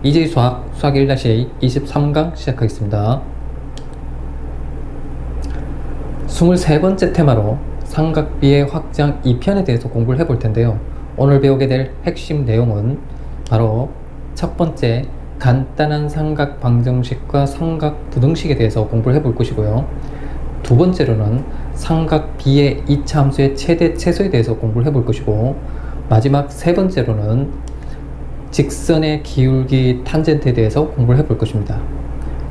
EJ 수학 1-23강 시작하겠습니다. 23번째 테마로 삼각비의 확장 2편에 대해서 공부를 해볼 텐데요. 오늘 배우게 될 핵심 내용은 바로 첫 번째 간단한 삼각 방정식과 삼각 부등식에 대해서 공부를 해볼 것이고요. 두 번째로는 삼각비의 2차 함수의 최대 최소에 대해서 공부를 해볼 것이고, 마지막 세 번째로는 직선의 기울기 탄젠트에 대해서 공부를 해볼 것입니다.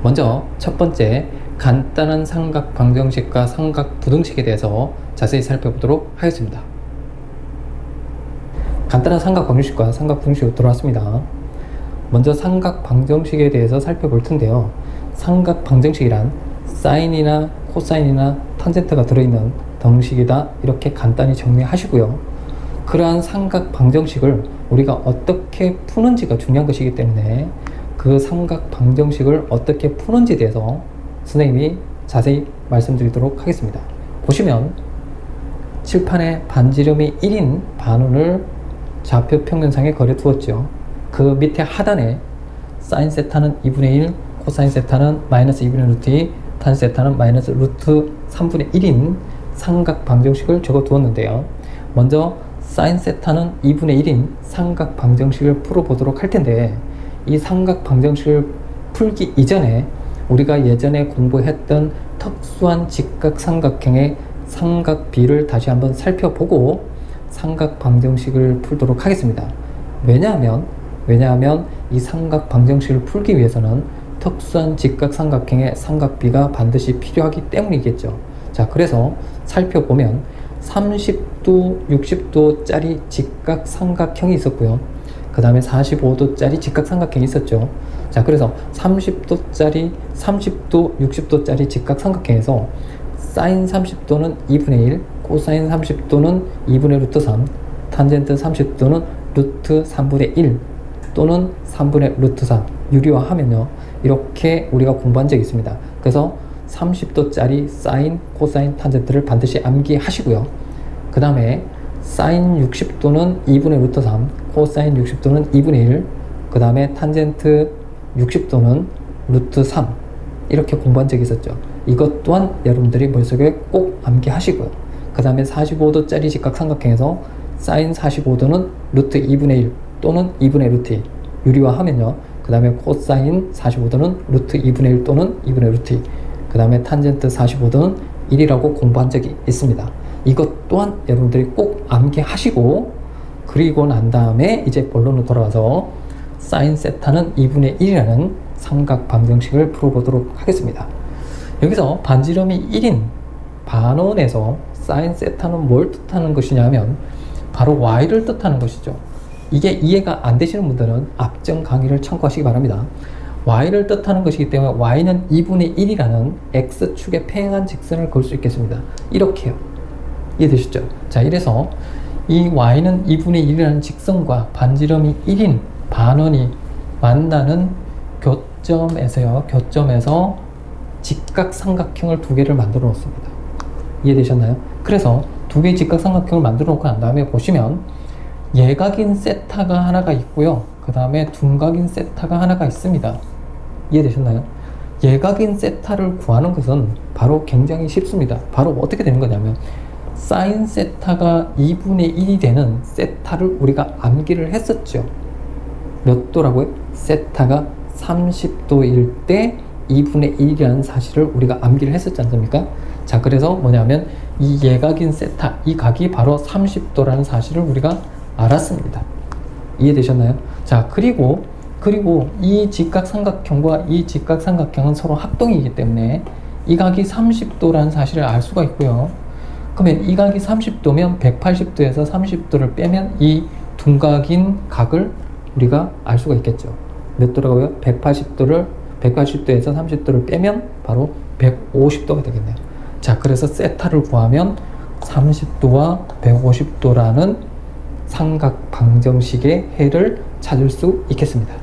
먼저 첫 번째 간단한 삼각 방정식과 삼각 부등식에 대해서 자세히 살펴보도록 하겠습니다. 간단한 삼각 방정식과 삼각 부등식으로 돌아왔습니다. 먼저 삼각 방정식에 대해서 살펴볼 텐데요. 삼각 방정식이란 사인이나 코사인이나 탄젠트가 들어있는 덩식이다, 이렇게 간단히 정리하시고요. 그러한 삼각 방정식을 우리가 어떻게 푸는지가 중요한 것이기 때문에 그 삼각 방정식을 어떻게 푸는지에 대해서 선생님이 자세히 말씀드리도록 하겠습니다. 보시면 칠판에 반지름이 1인 반원을 좌표 평면상에 그려 두었죠. 그 밑에 하단에 사인 세타는 2분의 1, 코사인 세타는 마이너스 2분의 루트 2, 탄 세타는 마이너스 루트 3분의 1인 삼각 방정식을 적어 두었는데요. 먼저 사인 세타는 2분의 1인 삼각 방정식을 풀어보도록 할 텐데, 이 삼각 방정식을 풀기 이전에 우리가 예전에 공부했던 특수한 직각삼각형의 삼각비를 다시 한번 살펴보고 삼각 방정식을 풀도록 하겠습니다. 왜냐하면 이 삼각 방정식을 풀기 위해서는 특수한 직각삼각형의 삼각비가 반드시 필요하기 때문이겠죠. 자, 그래서 살펴보면 30도, 60도 짜리 직각삼각형이 있었고요. 그 다음에 45도 짜리 직각삼각형이 있었죠. 자, 그래서 30도짜리, 30도, 60도짜리 직각삼각형에서 사인 30도는 2분의 1, 코사인 30도는 2분의 루트 3, 탄젠트 30도는 루트 3분의 1 또는 3분의 루트 3 유리화하면요, 이렇게 우리가 공부한 적이 있습니다. 그래서 30도짜리 사인, 코사인, 탄젠트를 반드시 암기하시고요. 그 다음에 사인 60도는 2분의 루트 3, 코사인 60도는 2분의 1, 그 다음에 탄젠트 60도는 루트 3, 이렇게 공부한 적이 있었죠. 이것 또한 여러분들이 머릿속에 꼭 암기하시고요. 그 다음에 45도짜리 직각삼각형에서 사인 45도는 루트 2분의 1 또는 2분의 루트 2 유리화하면요, 그 다음에 코사인 45도는 루트 2분의 1 또는 2분의 루트 2, 그 다음에 탄젠트 45도는 1이라고 공부한 적이 있습니다. 이것 또한 여러분들이 꼭 암기하시고, 그리고 난 다음에 이제 본론으로 돌아와서 사인 세타는 2분의 1이라는 삼각 방정식을 풀어보도록 하겠습니다. 여기서 반지름이 1인 반원에서 사인 세타는 뭘 뜻하는 것이냐면 바로 y를 뜻하는 것이죠. 이게 이해가 안 되시는 분들은 앞전 강의를 참고하시기 바랍니다. y를 뜻하는 것이기 때문에 y는 2분의 1이라는 x축에 평행한 직선을 그을 수 있겠습니다. 이렇게요. 이해되셨죠? 자, 이래서 이 y는 2분의 1이라는 직선과 반지름이 1인 반원이 만나는 교점에서 직각삼각형을 두 개를 만들어 놓습니다. 이해되셨나요? 그래서 두 개의 직각삼각형을 만들어 놓고 난 다음에 보시면 예각인 세타가 하나가 있고요. 그 다음에 둔각인 세타가 하나가 있습니다. 이해되셨나요? 예각인 세타를 구하는 것은 바로 굉장히 쉽습니다. 바로 어떻게 되는 거냐면 사인 세타가 2분의 1이 되는 세타를 우리가 암기를 했었죠. 몇 도라고요? 세타가 30도일 때 2분의 1이라는 사실을 우리가 암기를 했었지 않습니까? 자, 그래서 뭐냐면 이 예각인 세타, 이 각이 바로 30도라는 사실을 우리가 알았습니다. 이해되셨나요? 자, 그리고 이 직각삼각형과 이 직각삼각형은 서로 합동이기 때문에 이 각이 30도라는 사실을 알 수가 있고요. 그러면 이 각이 30도면 180도에서 30도를 빼면 이 둔각인 각을 우리가 알 수가 있겠죠. 몇 도라고요? 180도에서 30도를 빼면 바로 150도가 되겠네요. 자, 그래서 세타를 구하면 30도와 150도라는 삼각 방정식의 해를 찾을 수 있겠습니다.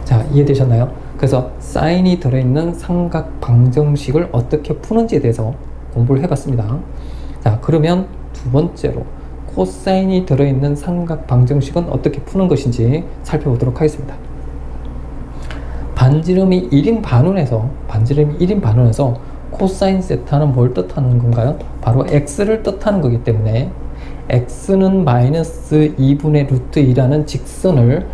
자, 이해되셨나요? 그래서 사인이 들어있는 삼각 방정식을 어떻게 푸는지에 대해서 공부를 해봤습니다. 자, 그러면 두 번째로 코사인이 들어있는 삼각 방정식은 어떻게 푸는 것인지 살펴보도록 하겠습니다. 반지름이 1인 반원에서 코사인 세타는 뭘 뜻하는 건가요? 바로 x를 뜻하는 거기 때문에 x는 마이너스 2분의 루트 2라는 직선을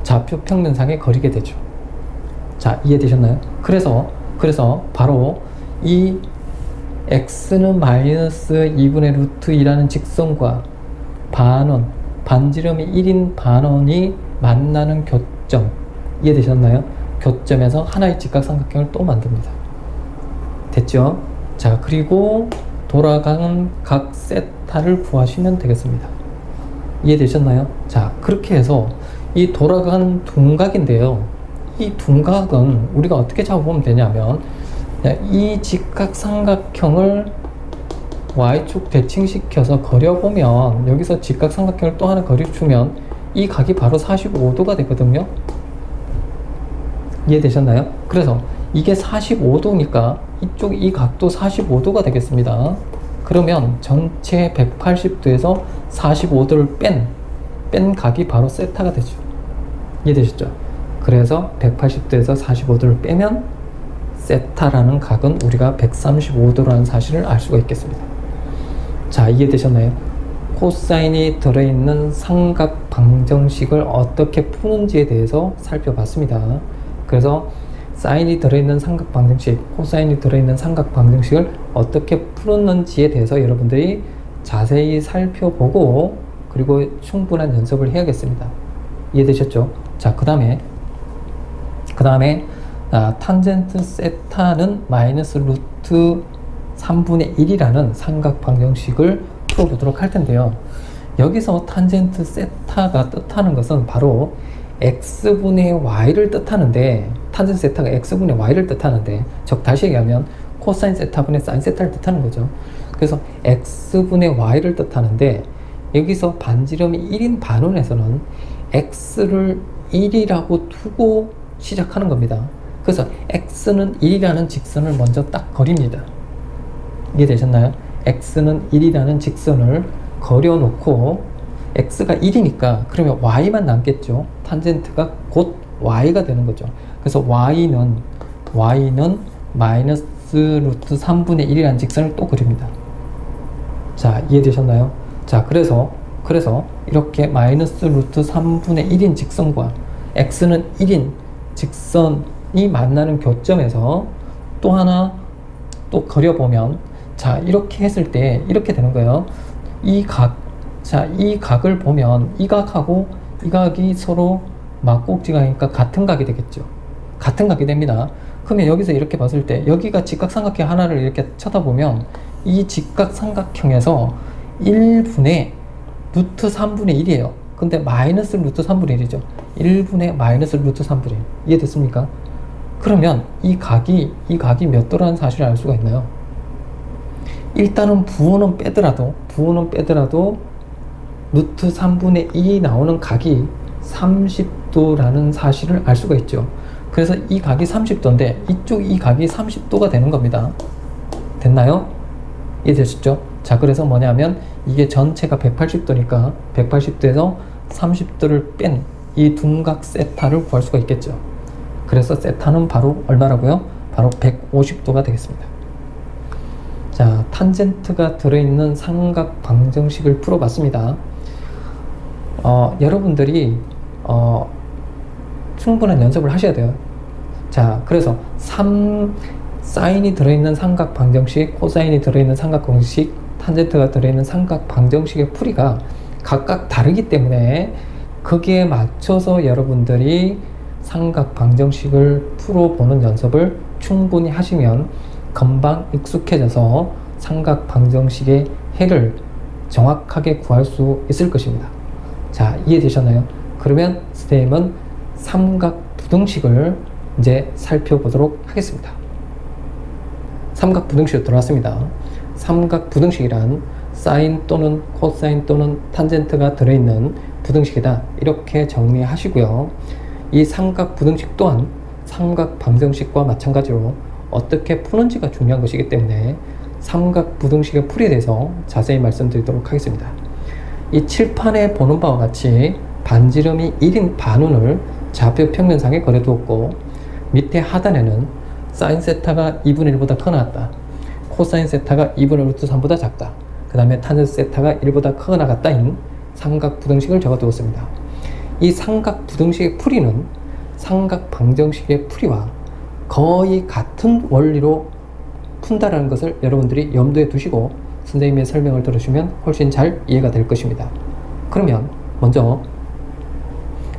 좌표 평면상에 그리게 되죠. 자, 이해되셨나요? 그래서 바로 이 x는 마이너스 2분의 루트 2라는 직선과 반지름이 1인 반원이 만나는 교점, 이해되셨나요? 교점에서 하나의 직각삼각형을 또 만듭니다. 됐죠? 자, 그리고 돌아가는 각 세타를 구하시면 되겠습니다. 이해되셨나요? 자, 그렇게 해서 이 돌아가는 둔각인데요. 이 둔각은 우리가 어떻게 잡아보면 되냐면, 이 직각삼각형을 y축 대칭시켜서 그려보면, 여기서 직각삼각형을 또 하나 그려주면 이 각이 바로 45도가 되거든요. 이해되셨나요? 그래서 이게 45도니까 이쪽 이 각도 45도가 되겠습니다. 그러면 전체 180도에서 45도를 뺀 각이 바로 세타가 되죠. 이해되셨죠? 그래서 180도에서 45도를 빼면 세타라는 각은 우리가 135도라는 사실을 알 수가 있겠습니다. 자, 이해되셨나요? 코사인이 들어있는 삼각 방정식을 어떻게 푸는지에 대해서 살펴봤습니다. 그래서 사인이 들어있는 삼각 방정식, 코사인이 들어있는 삼각 방정식을 어떻게 풀었는지에 대해서 여러분들이 자세히 살펴보고 그리고 충분한 연습을 해야겠습니다. 이해되셨죠? 자, 그 다음에 탄젠트 세타는 마이너스 루트 3분의 1이라는 삼각 방정식을 풀어보도록 할 텐데요. 여기서 탄젠트 세타가 뜻하는 것은 바로 x분의 y를 뜻하는데, 탄젠트 세타가 x분의 y를 뜻하는데, 즉 다시 얘기하면 코사인 세타분의 사인 세타를 뜻하는 거죠. 그래서 x분의 y를 뜻하는데, 여기서 반지름이 1인 반원에서는 x를 1이라고 두고 시작하는 겁니다. 그래서 x는 1이라는 직선을 먼저 딱 그립니다. 이해되셨나요? x는 1이라는 직선을 그려놓고, x가 1이니까 그러면 y만 남겠죠. 탄젠트가 곧 y가 되는 거죠. 그래서 y는 마이너스 루트 3분의 1이라는 직선을 또 그립니다. 자, 이해되셨나요? 자, 그래서 이렇게 마이너스 루트 3분의 1인 직선과 x는 1인 직선이 만나는 교점에서 또 하나 또 그려보면, 자, 이렇게 했을 때 이렇게 되는 거예요. 이 각을 보면 이 각하고 이 각이 서로 막꼭지각이니까 같은 각이 되겠죠. 같은 각이 됩니다. 그러면 여기서 이렇게 봤을 때 여기가 직각삼각형 하나를 이렇게 쳐다보면 이 직각삼각형에서 1분의 루트 3분의 1이에요. 근데 마이너스 루트 3분의 1이죠. 1분의 마이너스 루트 3분의 1. 이해됐습니까? 그러면 이 각이 몇 도라는 사실을 알 수가 있나요? 일단은 부호는 빼더라도 루트 3분의 2 나오는 각이 30도라는 사실을 알 수가 있죠. 그래서 이 각이 30도인데 이쪽 이 각이 30도가 되는 겁니다. 됐나요? 이해되셨죠? 자, 그래서 뭐냐면 이게 전체가 180도니까 180도에서 30도를 뺀 이 둔각 세타를 구할 수가 있겠죠. 그래서 세타는 바로 얼마라고요? 바로 150도가 되겠습니다. 자, 탄젠트가 들어있는 삼각 방정식을 풀어봤습니다. 여러분들이 충분한 연습을 하셔야 돼요. 자, 그래서 사인이 들어있는 삼각 방정식, 코사인이 들어있는 삼각 방정식, 탄젠트가 들어있는 삼각 방정식의 풀이가 각각 다르기 때문에 거기에 맞춰서 여러분들이 삼각 방정식을 풀어보는 연습을 충분히 하시면 금방 익숙해져서 삼각 방정식의 해를 정확하게 구할 수 있을 것입니다. 자, 이해되셨나요? 그러면 선생님은 삼각 부등식을 이제 살펴보도록 하겠습니다. 삼각 부등식으로 들어왔습니다. 삼각 부등식이란 사인 또는 코사인 또는 탄젠트가 들어있는 부등식이다, 이렇게 정리하시고요. 이 삼각 부등식 또한 삼각 방정식과 마찬가지로 어떻게 푸는지가 중요한 것이기 때문에 삼각 부등식의 풀이에 대해서 자세히 말씀드리도록 하겠습니다. 이 칠판에 보는 바와 같이 반지름이 1인 반운을 좌표 평면상에 그려두었고, 밑에 하단에는 사인 세타가 2분의 1보다 크거나 같다, 코사인 세타가 2분의 루트 3보다 작다, 그 다음에 탄젠트 세타가 1보다 크거나 같다인 삼각 부등식을 적어두었습니다. 이 삼각 부등식의 풀이는 삼각 방정식의 풀이와 거의 같은 원리로 푼다라는 것을 여러분들이 염두에 두시고 선생님의 설명을 들으시면 훨씬 잘 이해가 될 것입니다. 그러면 먼저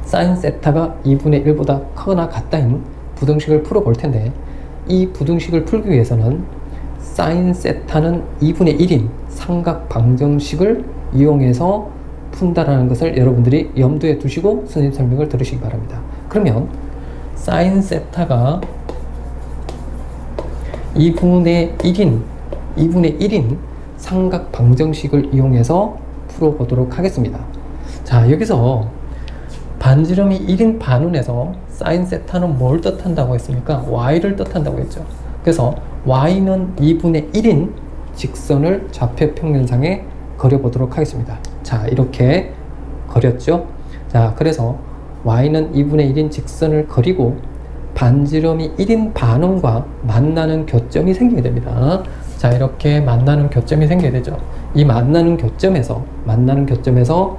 사인 세타가 2분의 1보다 크거나 같다인 부등식을 풀어볼 텐데, 이 부등식을 풀기 위해서는 사인 세타는 2분의 1인 삼각 방정식을 이용해서 푼다라는 것을 여러분들이 염두에 두시고 선생님 설명을 들으시기 바랍니다. 그러면 사인 세타가 2분의 1인 삼각 방정식을 이용해서 풀어보도록 하겠습니다. 자, 여기서 반지름이 1인 반운에서 사인 세타는 뭘 뜻한다고 했습니까? y를 뜻한다고 했죠. 그래서 y는 2분의 1인 직선을 좌표 평면상에 그려보도록 하겠습니다. 자, 이렇게 그렸죠. 자, 그래서 y는 2분의 1인 직선을 그리고 반지름이 1인 반운과 만나는 교점이 생기게 됩니다. 자, 이렇게 만나는 교점이 생기게 되죠. 이 만나는 교점에서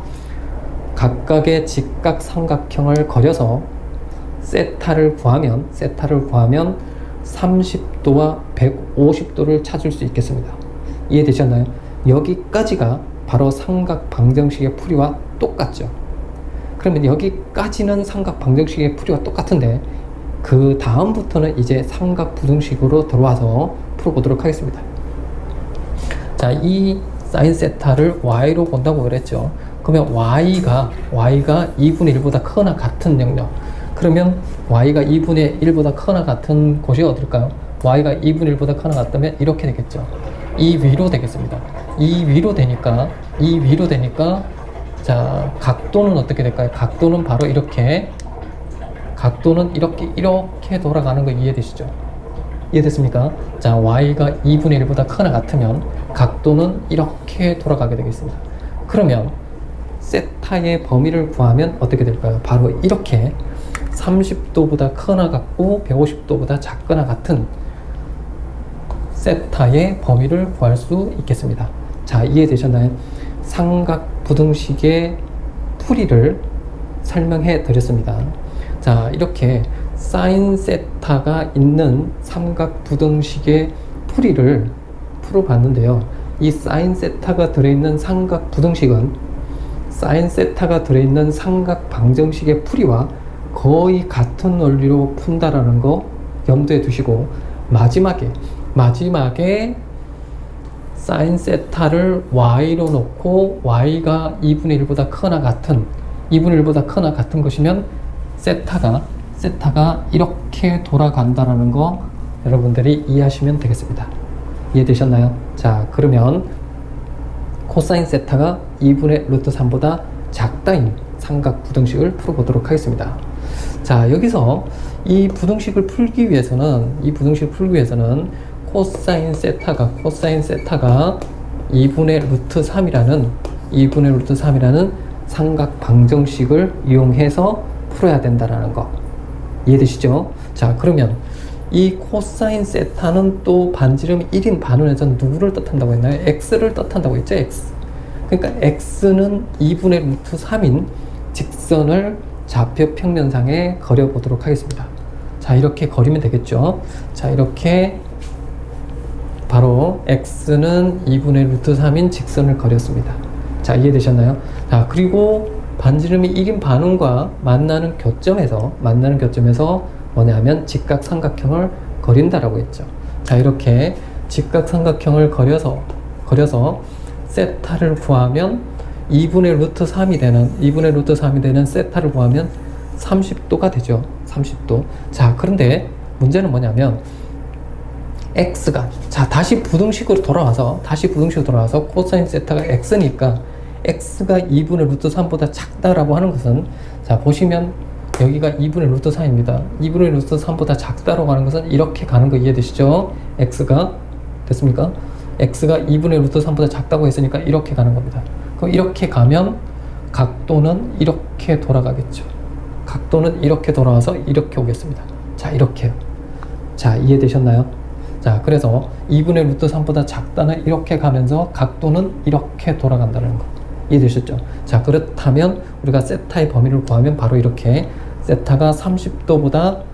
각각의 직각 삼각형을 그려서 세타를 구하면 30도와 150도를 찾을 수 있겠습니다. 이해되셨나요? 여기까지가 바로 삼각 방정식의 풀이와 똑같죠. 그러면 여기까지는 삼각 방정식의 풀이와 똑같은데, 그 다음부터는 이제 삼각 부등식으로 들어와서 풀어보도록 하겠습니다. 자, 이 사인 세타를 y로 본다고 그랬죠. 그러면 y가 2분의 1보다 크거나 같은 영역, 그러면 y가 2분의 1보다 크거나 같은 곳이 어딜까요? y가 2분의 1보다 크거나 같다면 이렇게 되겠죠. 이 위로 되겠습니다. 이 위로 되니까 자, 각도는 어떻게 될까요? 각도는 바로 이렇게 돌아가는 거 이해되시죠? 이해됐습니까? 자, y가 2분의 1보다 크거나 같으면 각도는 이렇게 돌아가게 되겠습니다. 그러면 세타의 범위를 구하면 어떻게 될까요? 바로 이렇게 30도보다 크거나 같고 150도보다 작거나 같은 세타의 범위를 구할 수 있겠습니다. 자, 이해되셨나요? 삼각 부등식의 풀이를 설명해 드렸습니다. 자, 이렇게 사인 세타가 있는 삼각 부등식의 풀이를 풀어봤는데요. 이 사인 세타가 들어있는 삼각 부등식은 사인 세타가 들어있는 삼각 방정식의 풀이와 거의 같은 원리로 푼다라는 거 염두에 두시고, 마지막에 사인 세타를 y로 놓고 y가 2분의 1보다 크거나 같은 것이면 세타가 이렇게 돌아간다라는 거 여러분들이 이해하시면 되겠습니다. 이해되셨나요? 자, 그러면 코사인 세타가 2분의 루트 3보다 작다인 삼각 부등식을 풀어보도록 하겠습니다. 자, 여기서 이 부등식을 풀기 위해서는 코사인 세타가 2분의 루트 3이라는 삼각 방정식을 이용해서 풀어야 된다라는 거 이해되시죠? 자, 그러면 이 코사인 세타는 또 반지름 1인 반운에서 누구를 뜻한다고 했나요? x를 뜻한다고 했죠? x. 그러니까 x는 2분의 루트 3인 직선을 좌표 평면상에 그려보도록 하겠습니다. 자, 이렇게 그리면 되겠죠? 자, 이렇게 바로 x는 2분의 루트 3인 직선을 그렸습니다. 자, 이해되셨나요? 자, 그리고 반지름이 1인 반운과 만나는 교점에서 뭐냐면 직각 삼각형을 그린다라고 했죠. 자, 이렇게 직각 삼각형을 그려서 세타를 구하면 2분의 루트 3이 되는 세타를 구하면 30도가 되죠. 30도. 자, 그런데 문제는 뭐냐면 x가, 자, 다시 부등식으로 돌아와서 코사인 세타가 x니까 x가 2분의 루트 3보다 작다라고 하는 것은, 자, 보시면 여기가 2분의 루트 3입니다. 2분의 루트 3보다 작다라고 하는 것은 이렇게 가는 거 이해되시죠? x가 됐습니까? x가 2분의 루트 3보다 작다고 했으니까 이렇게 가는 겁니다. 그럼 이렇게 가면 각도는 이렇게 돌아가겠죠. 각도는 이렇게 돌아와서 이렇게 오겠습니다. 자, 이렇게요. 자, 이해되셨나요? 자, 그래서 2분의 루트 3보다 작다는 이렇게 가면서 각도는 이렇게 돌아간다는 거. 이해되셨죠? 자, 그렇다면 우리가 세타의 범위를 구하면 바로 이렇게 세타가 30도보다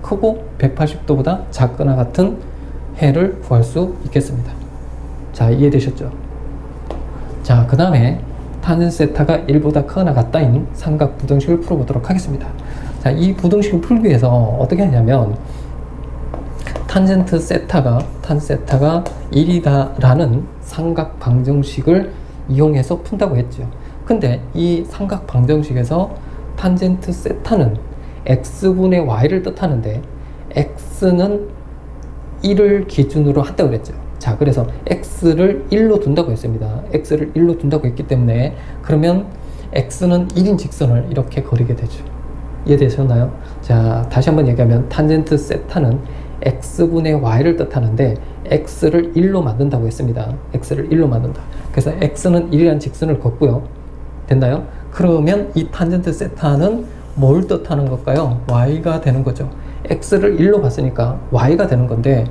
크고 180도보다 작거나 같은 해를 구할 수 있겠습니다. 자, 이해되셨죠? 자, 그 다음에 탄젠트 세타가 1보다 크거나 같다인 삼각 부등식을 풀어보도록 하겠습니다. 자, 이 부등식을 풀기 위해서 어떻게 하냐면 탄젠트 세타가 1이다 라는 삼각 방정식을 이용해서 푼다고 했죠. 근데 이 삼각 방정식에서 탄젠트 세타는 x분의 y를 뜻하는데 x는 1을 기준으로 한다고 그랬죠. 자, 그래서 x를 1로 둔다고 했습니다. x를 1로 둔다고 했기 때문에 그러면 x는 1인 직선을 이렇게 그리게 되죠. 이해되셨나요? 자, 다시 한번 얘기하면 탄젠트 세타는 x분의 y를 뜻하는데 x를 1로 만든다고 했습니다. x를 1로 만든다. 그래서 x는 1이라는 직선을 걷고요. 됐나요? 그러면 이 탄젠트 세타는 뭘 뜻하는 걸까요? y가 되는 거죠. x를 1로 봤으니까 y가 되는 건데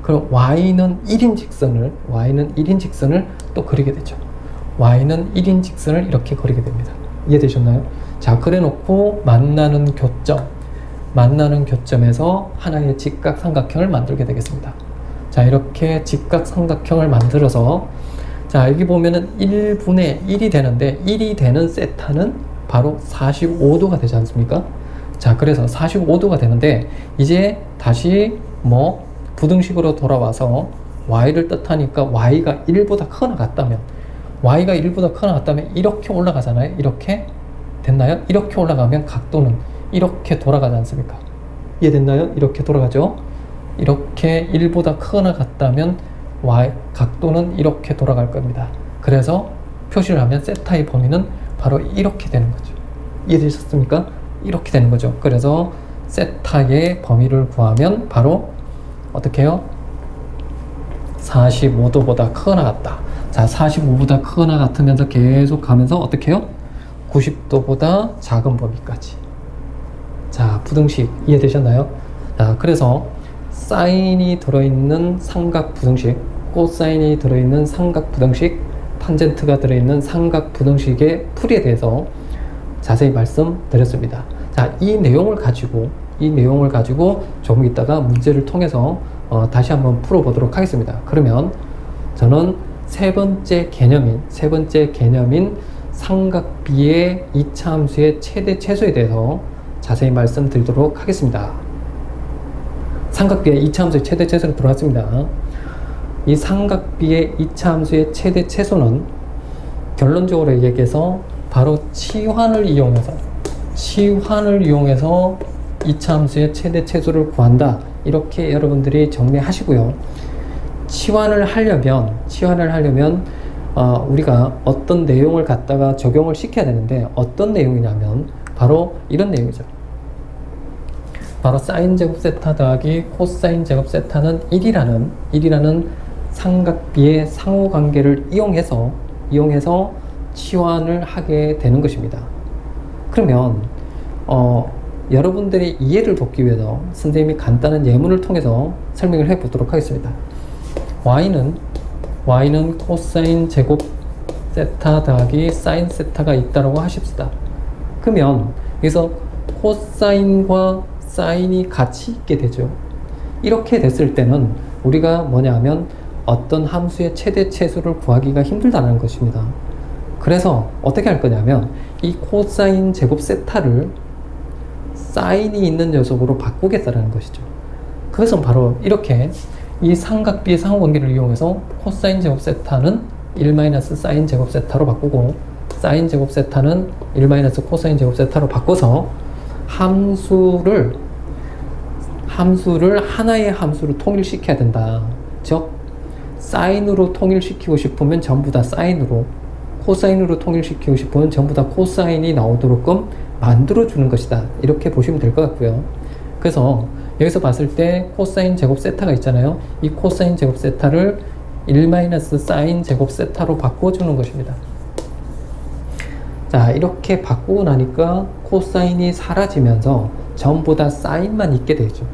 그럼 y는 1인 직선을 또 그리게 되죠. y는 1인 직선을 이렇게 그리게 됩니다. 이해되셨나요? 자, 그래 놓고 만나는 교점에서 하나의 직각삼각형을 만들게 되겠습니다. 자, 이렇게 직각삼각형을 만들어서 자, 여기 보면은 1분의 1이 되는데 1이 되는 세타는 바로 45도가 되지 않습니까? 자, 그래서 45도가 되는데 이제 다시 부등식으로 돌아와서 y를 뜻하니까 y가 1보다 크거나 같다면 이렇게 올라가잖아요. 이렇게 됐나요? 이렇게 올라가면 각도는 이렇게 돌아가지 않습니까? 이해됐나요? 이렇게 돌아가죠. 이렇게 1보다 크거나 같다면 각도는 이렇게 돌아갈 겁니다. 그래서 표시를 하면 세타의 범위는 바로 이렇게 되는 거죠. 이해되셨습니까? 이렇게 되는 거죠. 그래서 세타의 범위를 구하면 바로 어떻게 해요? 45도보다 크거나 같다. 자, 45보다 크거나 같으면서 계속 가면서 어떻게 해요? 90도보다 작은 범위까지. 자, 부등식 이해되셨나요? 자, 그래서 사인이 들어있는 삼각 부등식, 코사인이 들어있는 삼각 부등식, 탄젠트가 들어있는 삼각 부등식의 풀이에 대해서 자세히 말씀드렸습니다. 자, 이 내용을 가지고 조금 있다가 문제를 통해서 다시 한번 풀어보도록 하겠습니다. 그러면 저는 세 번째 개념인 삼각비의 이차함수의 최대 최소에 대해서 자세히 말씀드리도록 하겠습니다. 삼각비의 이차함수의 최대 최소로 들어왔습니다. 이 삼각비의 이차함수의 최대 최소는 결론적으로 얘기해서 바로 치환을 이용해서 이차함수의 최대 최소를 구한다. 이렇게 여러분들이 정리하시고요. 치환을 하려면 우리가 어떤 내용을 갖다가 적용을 시켜야 되는데 어떤 내용이냐면 바로 이런 내용이죠. 바로 사인 제곱 세타 더하기 코사인 제곱 세타는 1이라는 삼각비의 상호관계를 이용해서 치환을 하게 되는 것입니다. 그러면 여러분들의 이해를 돕기 위해서 선생님이 간단한 예문을 통해서 설명을 해 보도록 하겠습니다. y는 코사인 제곱 세타 더하기 사인 세타가 있다고 하십시다. 그러면 여기서 코사인과 사인이 같이 있게 되죠. 이렇게 됐을 때는 우리가 뭐냐 하면 어떤 함수의 최대 최소를 구하기가 힘들다는 것입니다. 그래서 어떻게 할 거냐면 이 코사인 제곱 세타를 사인이 있는 녀석으로 바꾸겠다는 것이죠. 그것은 바로 이렇게 이 삼각비의 상호관계를 이용해서 코사인 제곱 세타는 1-사인 제곱 세타로 바꾸고 사인 제곱 세타는 1-코사인 제곱 세타로 바꿔서 함수를 하나의 함수로 통일시켜야 된다. 즉 사인으로 통일시키고 싶으면 전부 다 사인으로, 코사인으로 통일시키고 싶으면 전부 다 코사인이 나오도록끔 만들어주는 것이다. 이렇게 보시면 될 것 같고요. 그래서 여기서 봤을 때 코사인 제곱 세타가 있잖아요. 이 코사인 제곱 세타를 1-사인 제곱 세타로 바꿔주는 것입니다. 자, 이렇게 바꾸고 나니까 코사인이 사라지면서 전부 다 사인만 있게 되죠.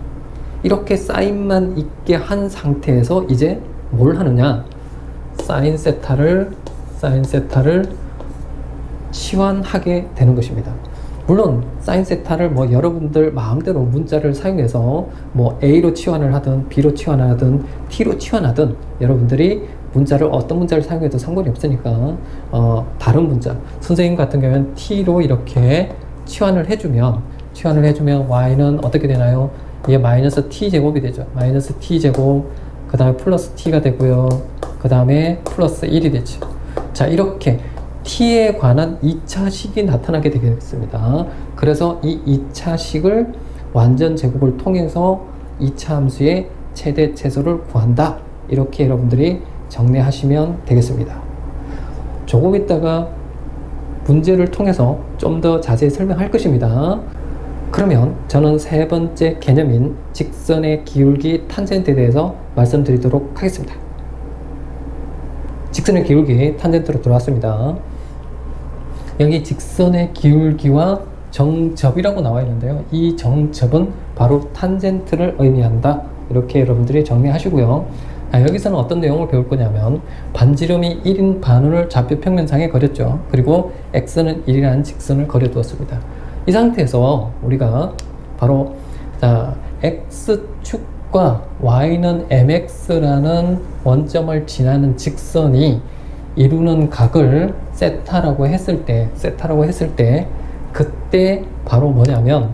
이렇게 사인만 있게 한 상태에서 이제 뭘 하느냐? 사인 세타를 치환하게 되는 것입니다. 물론 사인 세타를 뭐 여러분들 마음대로 문자를 사용해서 뭐 A로 치환을 하든 B로 치환을 하든 T로 치환하든 여러분들이 문자를 어떤 문자를 사용해도 상관이 없으니까 다른 문자, 선생님 같은 경우는 T로 이렇게 치환을 해주면 Y는 어떻게 되나요? 이게 마이너스 T제곱이 되죠. 마이너스 T제곱, 그 다음에 플러스 T가 되고요. 그 다음에 플러스 1이 되죠. 자, 이렇게 T에 관한 2차식이 나타나게 되겠습니다. 그래서 이 2차식을 완전 제곱을 통해서 2차 함수의 최대 최소를 구한다. 이렇게 여러분들이 정리하시면 되겠습니다. 조금 있다가 문제를 통해서 좀 더 자세히 설명할 것입니다. 그러면 저는 세 번째 개념인 직선의 기울기 탄젠트에 대해서 말씀드리도록 하겠습니다. 직선의 기울기 탄젠트로 들어왔습니다. 여기 직선의 기울기와 정접이라고 나와 있는데요. 이 정접은 바로 탄젠트를 의미한다. 이렇게 여러분들이 정리하시고요. 여기서는 어떤 내용을 배울 거냐면 반지름이 1인 반원을 좌표 평면상에 그렸죠. 그리고 x는 1이라는 직선을 그려두었습니다. 이 상태에서 우리가 바로 x축과 y는 mx라는 원점을 지나는 직선이 이루는 각을 세타라고 했을 때 그때 바로 뭐냐면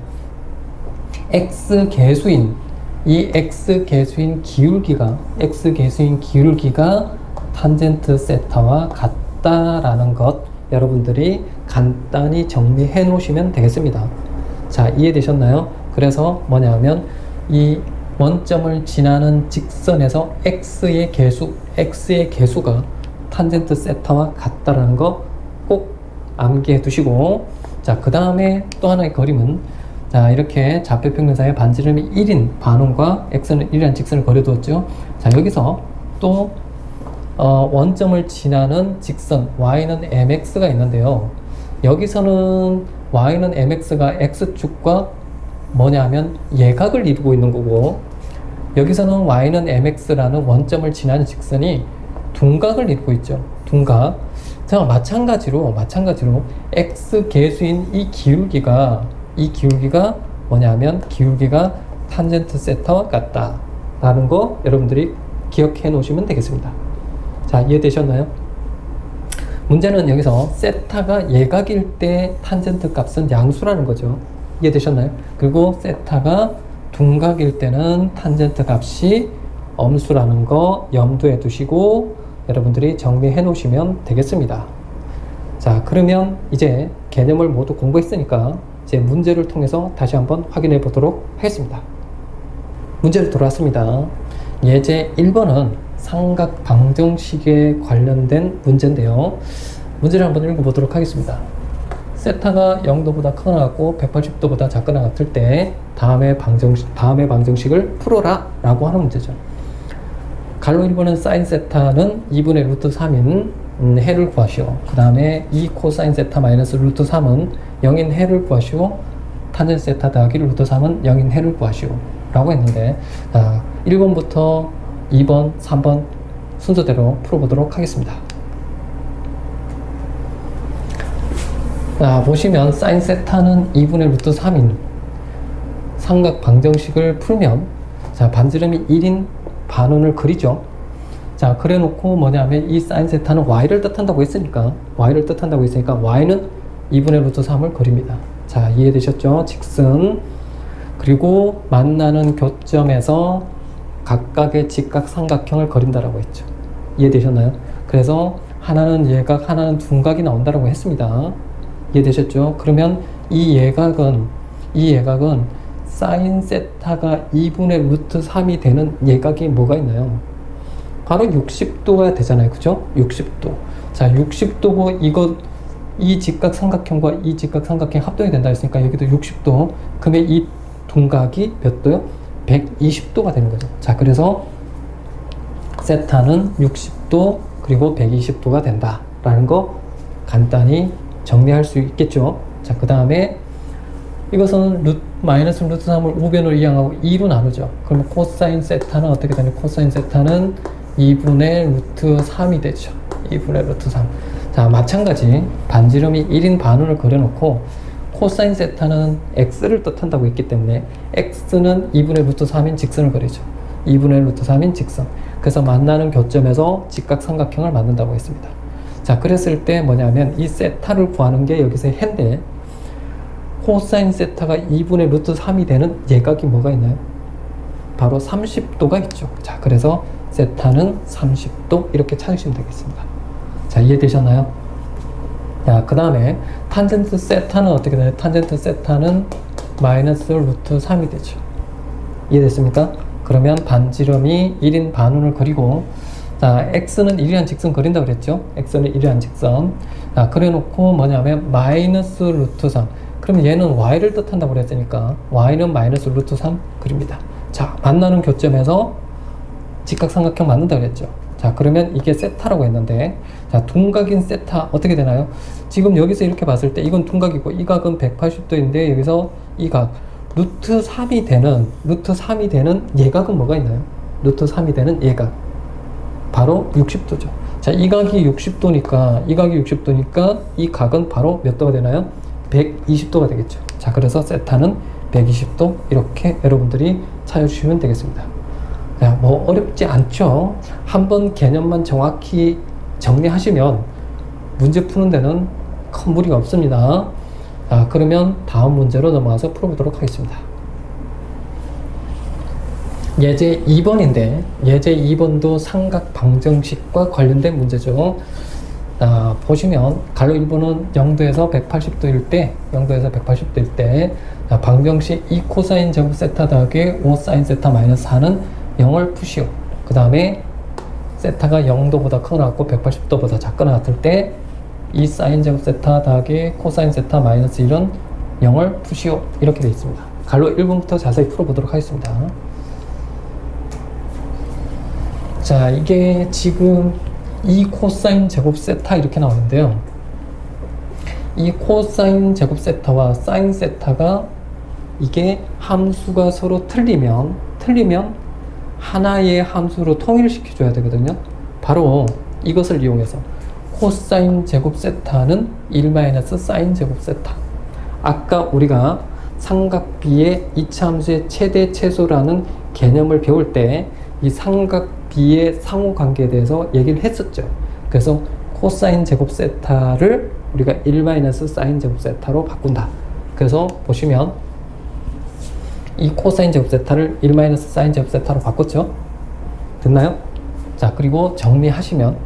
이 x계수인 기울기가 탄젠트 세타와 같다라는 것 여러분들이 간단히 정리해 놓으시면 되겠습니다. 자, 이해되셨나요? 그래서 뭐냐면 이 원점을 지나는 직선에서 x의 개수가 탄젠트 세타와 같다라는 거 꼭 암기해 두시고, 자, 그 다음에 또 하나의 그림은 자, 이렇게 좌표 평면상에 반지름이 1인 반원과 x는 1이라는 직선을 그려두었죠. 자, 여기서 또 원점을 지나는 직선 y는 mx가 있는데요. 여기서는 y는 mx가 x축과 뭐냐면 예각을 이루고 있는 거고, 여기서는 y는 mx라는 원점을 지나는 직선이 둔각을 이루고 있죠. 둔각. 자, 마찬가지로 x계수인 이 기울기가 뭐냐면 기울기가 탄젠트 세타와 같다 라는 거 여러분들이 기억해 놓으시면 되겠습니다. 자, 이해되셨나요? 문제는 여기서 세타가 예각일 때 탄젠트 값은 양수라는 거죠. 이해되셨나요? 그리고 세타가 둔각일 때는 탄젠트 값이 엄수라는 거 염두에 두시고 여러분들이 정리해 놓으시면 되겠습니다. 자, 그러면 이제 개념을 모두 공부했으니까 이제 문제를 통해서 다시 한번 확인해 보도록 하겠습니다. 문제로 돌아왔습니다. 예제 1번은 삼각 방정식에 관련된 문제인데요. 문제를 한번 읽어보도록 하겠습니다. 세타가 0도보다 크거나 같고 180도보다 작거나 같을 때 다음의 방정식을 풀어라 라고 하는 문제죠. 갈로 1번은 사인 세타는 2분의 루트 3인 해를 구하시오. 그 다음에 2 코사인 세타 마이너스 루트 3은 0인 해를 구하시오. 탄젠트 세타 더하기 루트 3은 0인 해를 구하시오 라고 했는데, 1번부터 2번, 3번 순서대로 풀어보도록 하겠습니다. 자, 보시면 사인 세타는 2분의 루트 3인 삼각 방정식을 풀면, 자, 반지름이 1인 반원을 그리죠. 자, 그래 놓고 뭐냐면 이 사인 세타는 y를 뜻한다고 했으니까 y는 2분의 루트 3을 그립니다. 자, 이해되셨죠? 직선. 그리고 만나는 교점에서 각각의 직각 삼각형을 그린다라고 했죠. 이해되셨나요? 그래서 하나는 예각, 하나는 둔각이 나온다라고 했습니다. 이해되셨죠? 그러면 이 예각은 사인 세타가 2분의 루트 3이 되는 예각이 뭐가 있나요? 바로 60도가 되잖아요. 그죠? 60도. 자, 60도고 이 직각 삼각형과 이 직각 삼각형 합동이 된다 했으니까 여기도 60도. 그러면 이 둔각이 몇 도요? 120도가 되는 거죠. 자, 그래서 세타는 60도 그리고 120도가 된다 라는 거 간단히 정리할 수 있겠죠. 자, 그 다음에 이것은 마이너스 루트 3을 우변으로 이항하고 2로 나누죠. 그러면 코사인 세타는 어떻게 되냐? 코사인 세타는 2분의 루트 3이 되죠. 2분의 루트 3. 자, 마찬가지 반지름이 1인 반원을 그려놓고 코사인 세타는 x를 뜻한다고 했기 때문에 x는 2분의 루트 3인 직선을 그리죠. 2분의 루트 3인 직선. 그래서 만나는 교점에서 직각삼각형을 만든다고 했습니다. 자, 그랬을 때 뭐냐면 이 세타를 구하는 게 여기서 해인데 코사인 세타가 2분의 루트 3이 되는 예각이 뭐가 있나요? 바로 30도가 있죠. 자, 그래서 세타는 30도 이렇게 찾으시면 되겠습니다. 자, 이해되셨나요? 자, 그 다음에 탄젠트 세타는 어떻게 되나요? 탄젠트 세타는 마이너스 루트 3이 되죠. 이해됐습니까? 그러면 반지름이 1인 반원을 그리고 자, x는 1이란 직선 그린다 그랬죠? x는 1이란 직선. 자, 그래놓고 뭐냐면 마이너스 루트 3. 그럼 얘는 y를 뜻한다고 그랬으니까 y는 마이너스 루트 3 그립니다. 자, 만나는 교점에서 직각삼각형 만든다 그랬죠? 자, 그러면 이게 세타라고 했는데 자, 둔각인 세타 어떻게 되나요? 지금 여기서 이렇게 봤을 때 이건 둔각이고 이 각은 180도인데 여기서 이 각 루트 3이 되는 예각은 뭐가 있나요? 루트 3이 되는 예각 바로 60도죠. 자, 이 각이 60도니까 이 각은 바로 몇 도가 되나요? 120도가 되겠죠. 자, 그래서 세타는 120도 이렇게 여러분들이 찾아주시면 되겠습니다. 자, 뭐 어렵지 않죠. 한번 개념만 정확히 정리하시면 문제 푸는 데는 큰 무리가 없습니다. 자, 그러면 다음 문제로 넘어가서 풀어보도록 하겠습니다. 예제 2번인데 예제 2번도 삼각 방정식과 관련된 문제죠. 보시면 가로 1번은 0도에서 180도일 때 자, 방정식 2 코사인 제곱 세타 더하기 5 사인 세타 마이너스 4는 0을 푸시오. 그 다음에 세타가 0도보다 크거나 같고 180도보다 작거나 같을 때 2 사인 제곱 세타 더하기 코사인 세타 마이너스 1은 0을 푸시오. 이렇게 되어 있습니다. 가로 1번부터 자세히 풀어보도록 하겠습니다. 자, 이게 지금 2 코사인 제곱 세타 이렇게 나오는데요. 이 코사인 제곱 세타와 사인 세타가 이게 함수가 서로 틀리면 하나의 함수로 통일시켜 줘야 되거든요. 바로 이것을 이용해서 코사인 제곱 세타는 1 사인 제곱 세타. 아까 우리가 삼각비의 이차함수의 최대 최소라는 개념을 배울 때 이 삼각비의 상호관계에 대해서 얘기를 했었죠. 그래서 코사인 제곱 세타를 우리가 1 사인 제곱 세타로 바꾼다. 그래서 보시면 이 코사인 제곱 세타를 1 사인 제곱 세타로 바꿨죠. 됐나요? 자, 그리고 정리하시면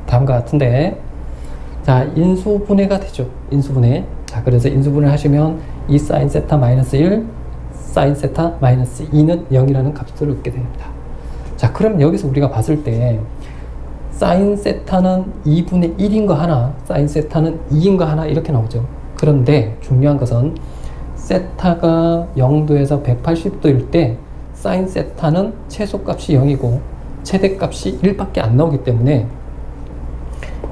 다음과 같은데 자, 인수분해가 되죠. 인수분해. 자, 그래서 인수분해 하시면 2 사인 세타 마이너스 1 사인 세타 마이너스 2는 0이라는 값을 얻게 됩니다. 자, 그럼 여기서 우리가 봤을 때 사인 세타는 2분의 1인 거 하나, 사인 세타는 2인 거 하나 이렇게 나오죠. 그런데 중요한 것은 세타가 0도에서 180도일 때 사인 세타는 최소값이 0이고 최대값이 1밖에 안 나오기 때문에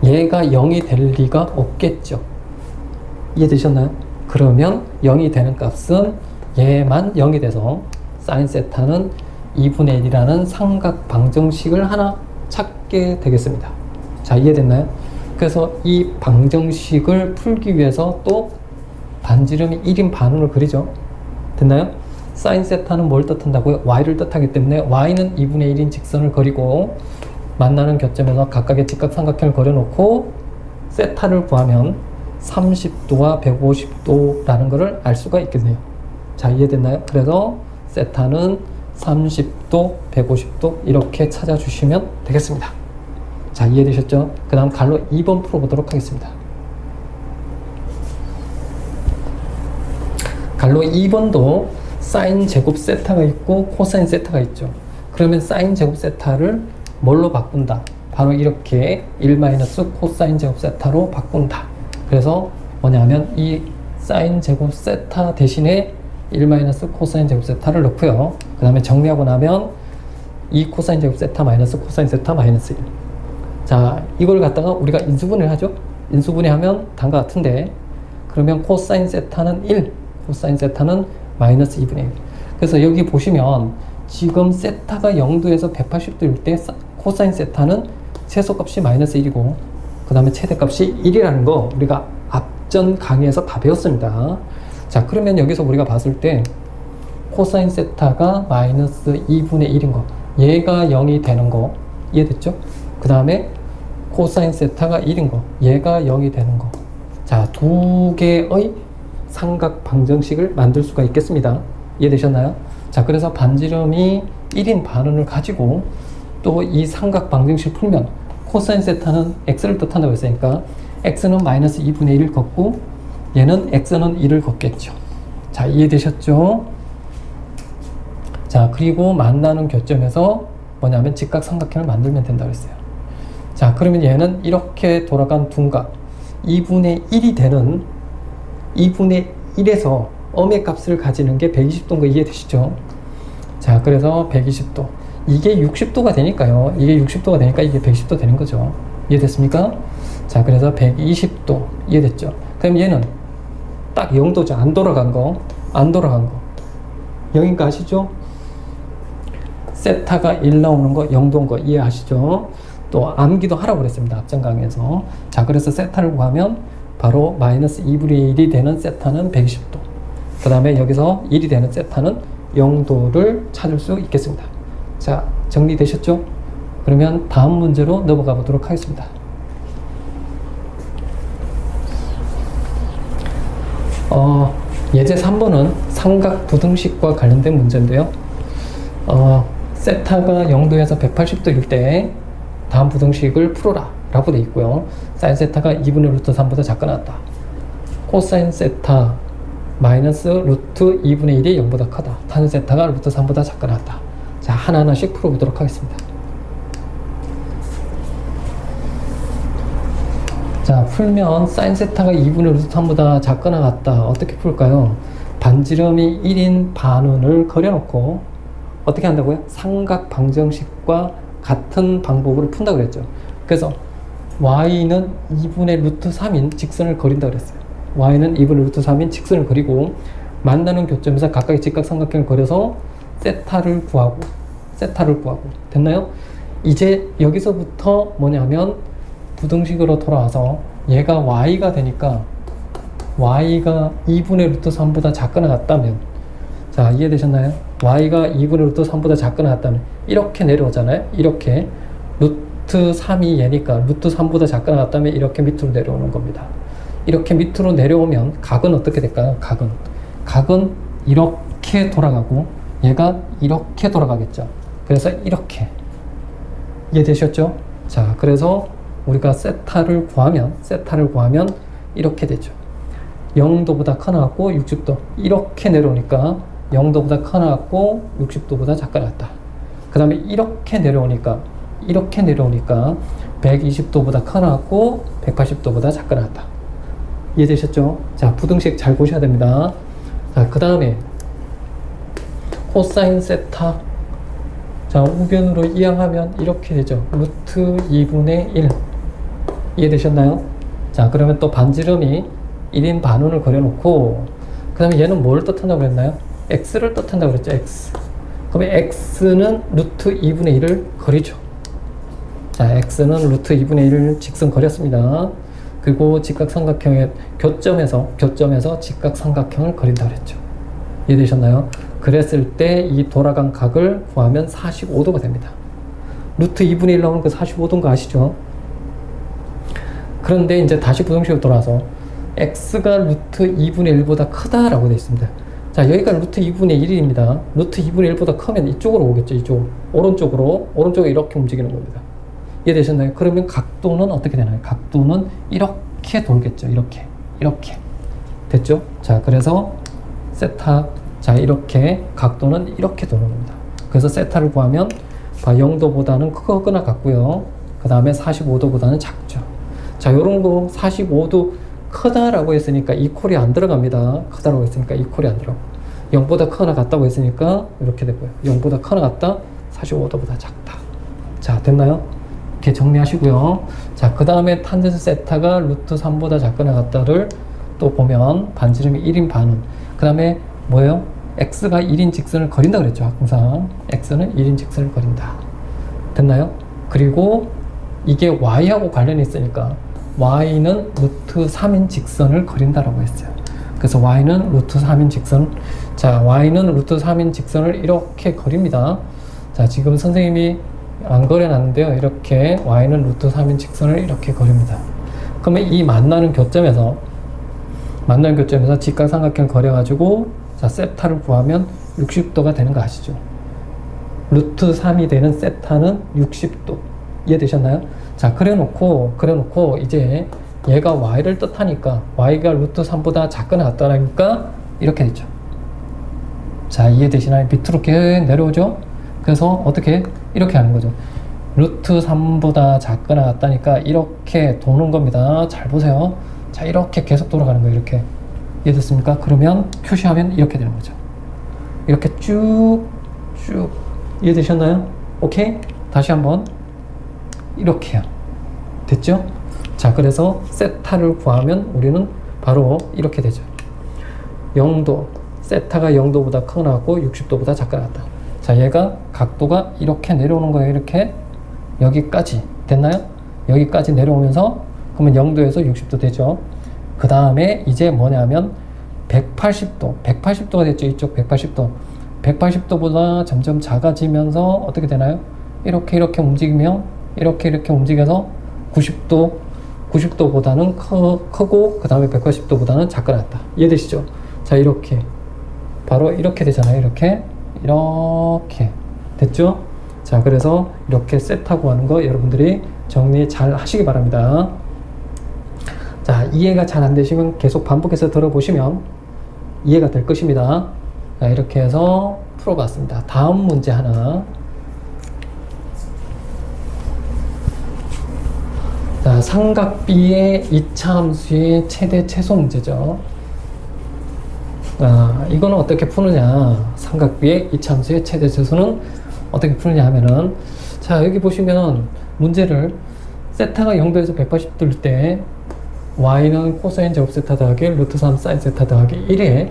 얘가 0이 될 리가 없겠죠. 이해되셨나요? 그러면 0이 되는 값은 얘만 0이 돼서 사인 세타는 2분의 1이라는 삼각 방정식을 하나 찾게 되겠습니다. 자, 이해됐나요? 그래서 이 방정식을 풀기 위해서 또 반지름이 1인 반원을 그리죠. 됐나요? 사인 세타는 뭘 뜻한다고요? y를 뜻하기 때문에 y는 2분의 1인 직선을 그리고 만나는 교점에서 각각의 직각삼각형을 그려놓고 세타를 구하면 30도와 150도라는 것을 알 수가 있겠네요. 자, 이해됐나요? 그래서 세타는 30도, 150도 이렇게 찾아주시면 되겠습니다. 자, 이해되셨죠? 그 다음 갈로 2번 풀어보도록 하겠습니다. 갈로 2번도 사인 제곱 세타가 있고 코사인 세타가 있죠. 그러면 사인 제곱 세타를 뭘로 바꾼다? 바로 이렇게 1 코사인 제곱 세타로 바꾼다. 그래서 뭐냐면 이 사인 제곱 세타 대신에 1 코사인 제곱 세타를 넣고요. 그 다음에 정리하고 나면 2 코사인 제곱 세타 마이너스 코사인 세타 마이너스 1. 자, 이걸 갖다가 우리가 인수분해를 하죠. 인수분해하면 다음과 같은데, 그러면 코사인 세타는 1, 코사인 세타는 마이너스 2분의 1. 그래서 여기 보시면 지금 세타가 0도에서 180도일 때 코사인 세타는 최소값이 마이너스 1이고 그 다음에 최대값이 1이라는 거 우리가 앞전 강의에서 다 배웠습니다. 자, 그러면 여기서 우리가 봤을 때 코사인 세타가 마이너스 2분의 1인 거, 얘가 0이 되는 거 이해됐죠? 그 다음에 코사인 세타가 1인 거, 얘가 0이 되는 거. 자, 두 개의 삼각 방정식을 만들 수가 있겠습니다. 이해되셨나요? 자, 그래서 반지름이 1인 반원을 가지고 또 이 삼각 방정식을 풀면 코사인 세타는 x를 뜻한다고 했으니까 x는 마이너스 2분의 1을 걷고 얘는 x는 1을 걷겠죠. 자, 이해되셨죠? 자, 그리고 만나는 교점에서 뭐냐면 직각삼각형을 만들면 된다고 했어요. 자, 그러면 얘는 이렇게 돌아간 둔각 2분의 1이 되는 2분의 1에서 엄의 값을 가지는 게 120도인 거 이해되시죠? 자, 그래서 120도. 이게 60도가 되니까요. 이게 60도가 되니까 이게 110도 되는 거죠. 이해됐습니까? 자, 그래서 120도. 이해됐죠? 그럼 얘는 딱 0도죠. 안 돌아간 거. 안 돌아간 거. 0인 거 아시죠? 세타가 1 나오는 거 0도인 거 이해하시죠? 또 암기도 하라고 그랬습니다. 앞전 강의에서. 자, 그래서 세타를 구하면 바로 마이너스 2분의 1이 되는 세타는 120도. 그 다음에 여기서 1이 되는 세타는 0도를 찾을 수 있겠습니다. 자, 정리되셨죠? 그러면 다음 문제로 넘어가 보도록 하겠습니다. 예제 3번은 삼각 부등식과 관련된 문제인데요. 세타가 0도에서 180도일 때 다음 부등식을 풀어라 라고 되어 있고요. 사인 세타가 2분의 루트 3보다 작거나 같다. 코사인 세타 마이너스 루트 2분의 1이 0보다 크다. 탄 세타가 루트 3보다 작거나 같다. 자, 하나하나씩 풀어보도록 하겠습니다. 자, 풀면 사인 세타가 2분의 루트 3보다 작거나 같다. 어떻게 풀까요? 반지름이 1인 반원을 그려놓고 어떻게 한다고요? 삼각 방정식과 같은 방법으로 푼다고 그랬죠. 그래서 y는 2분의 루트 3인 직선을 그린다고 그랬어요. y는 2분의 루트 3인 직선을 그리고 만나는 교점에서 각각의 직각삼각형을 그려서 세타를 구하고 됐나요? 이제 여기서부터 뭐냐면 부등식으로 돌아와서 얘가 y가 되니까 y가 2분의 루트 3보다 작거나 같다면, 자, 이해되셨나요? y가 2분의 루트 3보다 작거나 같다면 이렇게 내려오잖아요. 이렇게 루트 3이 얘니까 루트 3보다 작거나 같다면 이렇게 밑으로 내려오는 겁니다. 이렇게 밑으로 내려오면 각은 어떻게 될까요? 각은 이렇게 돌아가고 얘가 이렇게 돌아가겠죠. 그래서 이렇게. 이해되셨죠? 자, 그래서 우리가 세타를 구하면 이렇게 되죠. 0도보다 커 나왔고 60도. 이렇게 내려오니까 0도보다 커 나왔고 60도보다 작거나 같다. 그 다음에 이렇게 내려오니까 120도보다 커 나왔고 180도보다 작거나 같다. 이해되셨죠? 자, 부등식 잘 보셔야 됩니다. 자, 그 다음에 코사인 세타. 자, 우변으로 이항하면 이렇게 되죠. 루트 2분의 1. 이해되셨나요? 자, 그러면 또 반지름이 1인 반원을 그려놓고 그 다음에 얘는 뭘 뜻한다고 그랬나요? x를 뜻한다고 그랬죠. x. 그러면 x는 루트 2분의 1을 그리죠. 자, x는 루트 2분의 1을 직선 그렸습니다. 그리고 직각삼각형의 교점에서 직각삼각형을 그린다고 그랬죠. 이해되셨나요? 그랬을 때 이 돌아간 각을 구하면 45도가 됩니다. 루트 2분의 1 나오는 그 45도인 거 아시죠? 그런데 이제 다시 부등식으로 돌아와서 x가 루트 2분의 1보다 크다라고 되어 있습니다. 자, 여기가 루트 2분의 1입니다. 루트 2분의 1보다 크면 이쪽으로 오겠죠. 이쪽. 오른쪽으로 이렇게 움직이는 겁니다. 이해되셨나요? 그러면 각도는 어떻게 되나요? 각도는 이렇게 돌겠죠. 이렇게. 됐죠? 자, 그래서 세타. 자, 이렇게 각도는 이렇게 도는 겁니다. 그래서 세타를 구하면 0도보다는 크거나 같고요. 그 다음에 45도보다는 작죠. 자, 요런 거 45도 크다라고 했으니까 이 콜이 안 들어갑니다. 크다라고 했으니까 이 콜이 안 들어가고 0보다 크거나 같다고 했으니까 이렇게 되고요. 0보다 크거나 같다, 45도보다 작다. 자, 됐나요? 이렇게 정리하시고요. 자, 그 다음에 탄젠트 세타가 루트 3보다 작거나 같다를 또 보면 반지름이 1인 반은, 그 다음에 뭐예요? x가 1인 직선을 그린다 그랬죠. 항상 x는 1인 직선을 그린다. 됐나요? 그리고 이게 y하고 관련이 있으니까 y는 루트 3인 직선을 그린다라고 했어요. 그래서 y는 루트 3인 직선, 자, y는 루트 3인 직선을 이렇게 그립니다. 자, 지금 선생님이 안 그려놨는데요. 이렇게 y는 루트 3인 직선을 이렇게 그립니다. 그러면 이 만나는 교점에서 직각삼각형을 그려가지고, 자, 세타를 구하면 60도가 되는 거 아시죠? 루트 3이 되는 세타는 60도. 이해되셨나요? 자, 그래놓고 이제 얘가 y를 뜻하니까 y가 루트 3보다 작거나 같다니까 이렇게 되죠. 자, 이해되시나요? 밑으로 이렇게 내려오죠? 그래서 어떻게? 이렇게 하는 거죠. 루트 3보다 작거나 같다니까 이렇게 도는 겁니다. 잘 보세요. 자, 이렇게 계속 돌아가는 거예요. 이렇게. 이해됐습니까? 그러면 표시하면 이렇게 되는 거죠. 이렇게 쭉 이해되셨나요? 오케이? 다시 한번 이렇게요. 됐죠? 자, 그래서 세타를 구하면 우리는 바로 이렇게 되죠. 0도, 세타가 0도보다 크거나 같고 60도보다 작거나 같다. 자, 얘가 각도가 이렇게 내려오는 거예요. 이렇게 여기까지. 됐나요? 여기까지 내려오면서 그러면 0도에서 60도 되죠. 그 다음에 이제 뭐냐면 180도가 됐죠. 이쪽 180도. 180도보다 점점 작아지면서 어떻게 되나요? 이렇게 움직이면 이렇게 움직여서 90도보다는 크고 그 다음에 180도보다는 작거나 같다. 이해되시죠? 자, 이렇게 바로 이렇게 되잖아요. 이렇게 됐죠? 자, 그래서 이렇게 세타 구하는 거 여러분들이 정리 잘 하시기 바랍니다. 자, 이해가 잘 안 되시면 계속 반복해서 들어보시면 이해가 될 것입니다. 자, 이렇게 해서 풀어봤습니다. 다음 문제 하나. 자, 삼각 B의 2차 함수의 최대 최소 문제죠. 이거는 어떻게 푸느냐. 삼각 B의 2차 함수의 최대 최소는 어떻게 푸느냐 하면은, 자, 여기 보시면 문제를 세타가 0도에서 180도일 때 y는 코사인 제곱 세타 더하기 루트 3 사인 세타 더하기 1의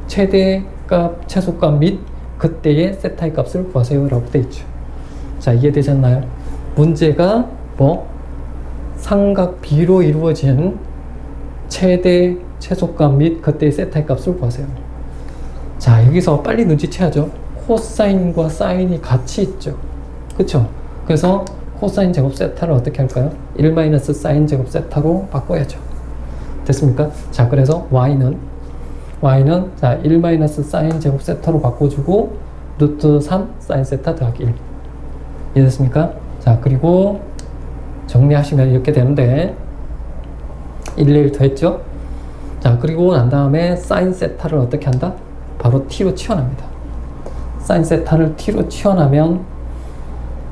최대값, 최소값 및 그때의 세타의 값을 구하세요 라고 되어 있죠. 자, 이해되셨나요? 문제가 뭐 삼각 B로 이루어진 최대, 최소값 및 그때의 세타의 값을 구하세요. 자, 여기서 빨리 눈치채야죠. 코사인과 사인이 같이 있죠. 그쵸? 그래서 코사인 제곱 세타를 어떻게 할까요? 1 사인 제곱 세타로 바꿔야죠. 됐습니까? 자, 그래서 y는 자, 1 사인 제곱 세타로 바꿔주고 루트 3 사인 세타 더하기 1. 이해됐습니까? 자, 그리고 정리하시면 이렇게 되는데 1 더했죠? 자, 그리고 난 다음에 사인 세타를 어떻게 한다? 바로 t로 치환합니다. 사인 세타를 t로 치환하면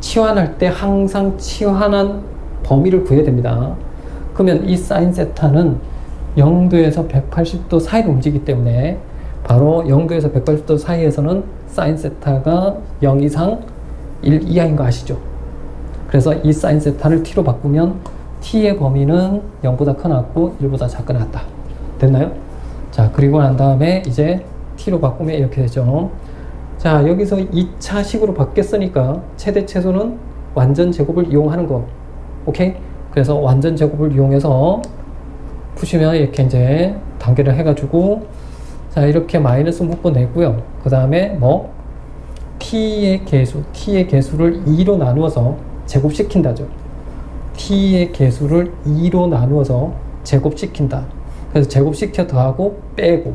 치환할 때 항상 치환한 범위를 구해야 됩니다. 그러면 이 사인 세타는 0도에서 180도 사이로 움직이기 때문에 바로 0도에서 180도 사이에서는 사인 세타가 0 이상 1 이하인 거 아시죠? 그래서 이 사인 세타를 t로 바꾸면 t의 범위는 0보다 크거나 같고 1보다 작거나 같다. 됐나요? 자, 그리고 난 다음에 이제 t로 바꾸면 이렇게 되죠. 자, 여기서 2차 식으로 바뀌었으니까 최대 최소는 완전 제곱을 이용하는 거. 오케이? 그래서 완전 제곱을 이용해서 푸시면 이렇게 이제 단계를 해가지고, 자, 이렇게 마이너스 묶어내고요. 그 다음에 뭐 t의 개수를 2로 나누어서 제곱시킨다죠. t의 개수를 2로 나누어서 제곱시킨다. 그래서 제곱시켜 더하고 빼고.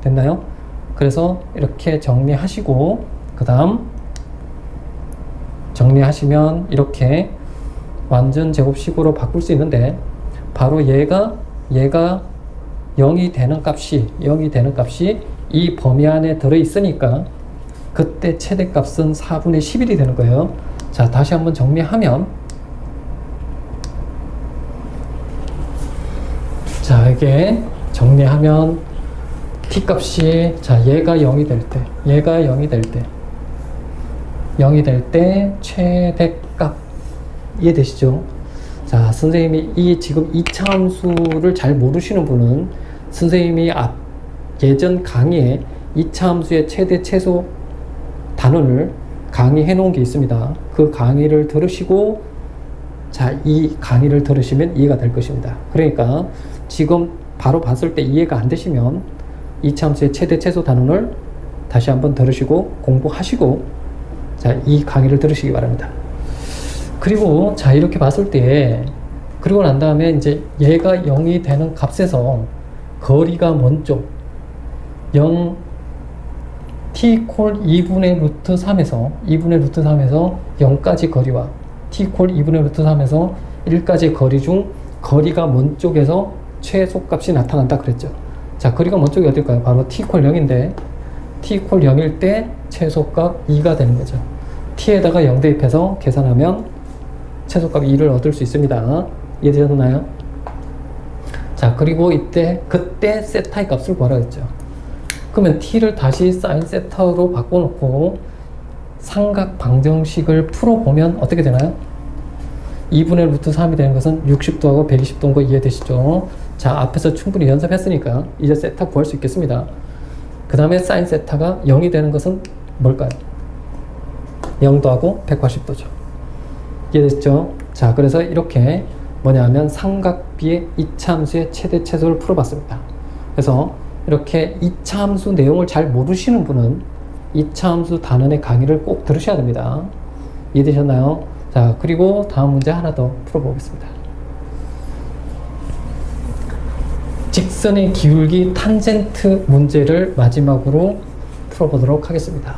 됐나요? 그래서 이렇게 정리하시고, 그 다음 정리하시면 이렇게 완전 제곱식으로 바꿀 수 있는데, 바로 얘가 0이 되는 값이 이 범위 안에 들어있으니까 그때 최대값은 4분의 11이 되는 거예요. 자, 다시 한번 정리하면, 자, 이게 정리하면 t값이, 자, 얘가 0이 될 때 최대값 이해되시죠? 자, 선생님이 이 지금 이차 함수를 잘 모르시는 분은 선생님이 예전 강의에 이차 함수의 최대 최소 단원을 강의해 놓은 게 있습니다. 그 강의를 들으시고, 자, 이 강의를 들으시면 이해가 될 것입니다. 그러니까 지금 바로 봤을 때 이해가 안 되시면 이차 함수의 최대 최소 단원을 다시 한번 들으시고 공부하시고, 자, 이 강의를 들으시기 바랍니다. 그리고 자, 이렇게 봤을 때, 그리고 난 다음에 이제 얘가 0이 되는 값에서 거리가 먼 쪽 0 t 콜 2분의 루트 3에서 0까지 거리와 t 콜 2분의 루트 3에서 1까지 거리 중 거리가 먼 쪽에서 최소값이 나타난다 그랬죠. 자, 거리가 먼 쪽이 어딜까요? 바로 t 콜 0인데 t 콜 0일 때 최소값 2가 되는 거죠. t에다가 0 대입해서 계산하면 최소값 2를 얻을 수 있습니다. 이해되셨나요? 자, 그리고 그때 세타의 값을 구하라 했죠. 그러면 t를 다시 사인 세타로 바꿔놓고 삼각 방정식을 풀어보면 어떻게 되나요? 2분의 루트 3이 되는 것은 60도하고 120도인 거 이해되시죠? 자, 앞에서 충분히 연습했으니까 이제 세타 구할 수 있겠습니다. 그 다음에 사인 세타가 0이 되는 것은 뭘까요? 0도하고 180도죠. 이해됐죠? 자, 그래서 이렇게 뭐냐면 삼각비의 이차 함수의 최대 최소를 풀어봤습니다. 그래서 이렇게 이차 함수 내용을 잘 모르시는 분은 이차 함수 단원의 강의를 꼭 들으셔야 됩니다. 이해되셨나요? 자, 그리고 다음 문제 하나 더 풀어보겠습니다. 직선의 기울기 탄젠트 문제를 마지막으로 풀어보도록 하겠습니다.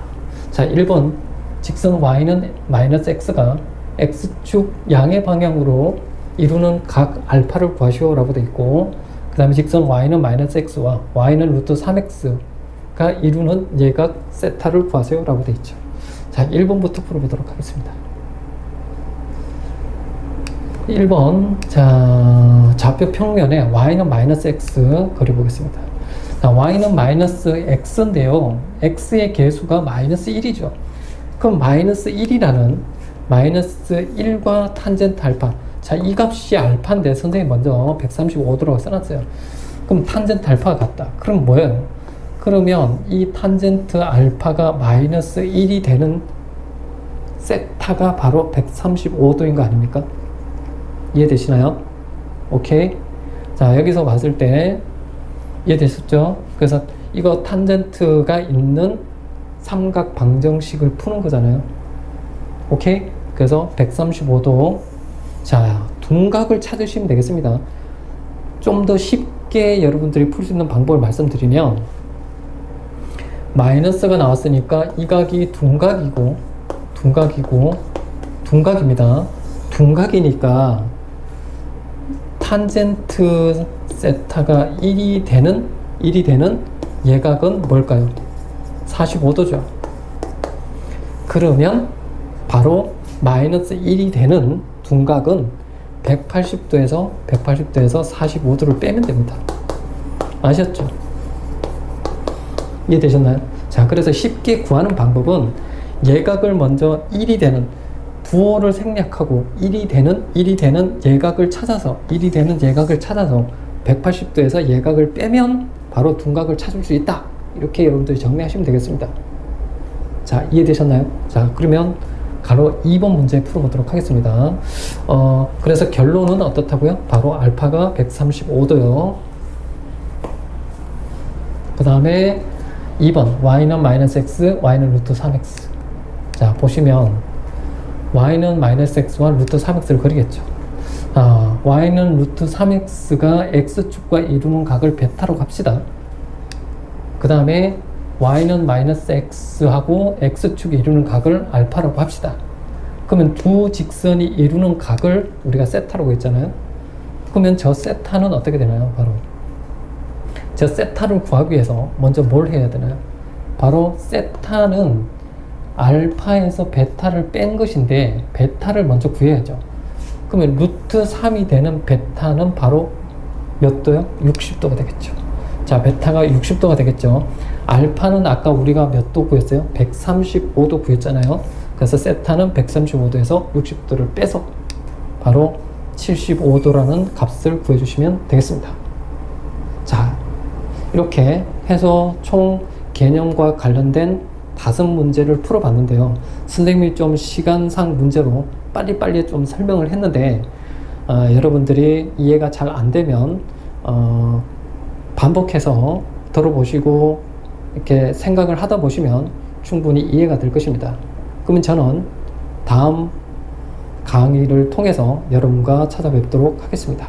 자, 1번 직선 y는 마이너스 x가 x축 양의 방향으로 이루는 각 알파를 구하시오 라고 되어 있고, 그 다음에 직선 y는 마이너스 x와 y는 루트 3x가 이루는 예각 세타를 구하세요 라고 되어 있죠. 자, 1번부터 풀어보도록 하겠습니다. 1번, 자, 좌표 평면에 y는 마이너스 x 그려보겠습니다. 자, y는 마이너스 x인데요, x의 개수가 마이너스 1이죠. 그럼 마이너스 1이라는 마이너스 1과 탄젠트 알파, 자, 이 값이 알파인데 선생님 먼저 135도라고 써놨어요. 그럼 탄젠트 알파가 같다. 그럼 뭐예요? 그러면 이 탄젠트 알파가 마이너스 1이 되는 세타가 바로 135도인 거 아닙니까? 이해되시나요? 오케이. 자, 여기서 봤을 때 이해되셨죠? 그래서 이거 탄젠트가 있는 삼각 방정식을 푸는 거잖아요. 오케이. 그래서 135도. 자, 둔각을 찾으시면 되겠습니다. 좀 더 쉽게 여러분들이 풀 수 있는 방법을 말씀드리면, 마이너스가 나왔으니까 이 각이 둔각입니다. 둔각이니까 탄젠트 세타가 1이 되는 예각은 뭘까요? 45도죠. 그러면 바로 마이너스 1이 되는 둔각은 180도에서 45도를 빼면 됩니다. 아셨죠? 이해되셨나요? 자, 그래서 쉽게 구하는 방법은 예각을 먼저 1이 되는 부호를 생략하고 1이 되는 예각을 찾아서 180도에서 예각을 빼면 바로 둔각을 찾을 수 있다. 이렇게 여러분들이 정리하시면 되겠습니다. 자, 이해되셨나요? 자, 그러면 바로 2번 문제 풀어보도록 하겠습니다. 그래서 결론은 어떻다고요? 바로 알파가 135도요. 그 다음에 2번 y는 마이너스 x, y는 루트 3x. 자, 보시면 y는 마이너스 x와 루트 3x를 그리겠죠. y는 루트 3x가 x축과 이루는 각을 베타로 갑시다. 그 다음에 y는 마이너스 x하고 x축이 이루는 각을 알파라고 합시다. 그러면 두 직선이 이루는 각을 우리가 세타라고 했잖아요. 그러면 저 세타는 어떻게 되나요? 바로 저 세타를 구하기 위해서 먼저 뭘 해야 되나요? 바로 세타는 알파에서 베타를 뺀 것인데 베타를 먼저 구해야죠. 그러면 루트 3이 되는 베타는 바로 몇 도요? 60도가 되겠죠. 자, 베타가 60도가 되겠죠. 알파는 아까 우리가 몇 도 구했어요? 135도 구했잖아요. 그래서 세타는 135도에서 60도를 빼서 바로 75도라는 값을 구해주시면 되겠습니다. 자, 이렇게 해서 총 개념과 관련된 5문제를 풀어봤는데요. 선생님이 좀 시간상 문제로 빨리빨리 좀 설명을 했는데 여러분들이 이해가 잘 안되면 반복해서 들어보시고 이렇게 생각을 하다 보시면 충분히 이해가 될 것입니다. 그러면 저는 다음 강의를 통해서 여러분과 찾아뵙도록 하겠습니다.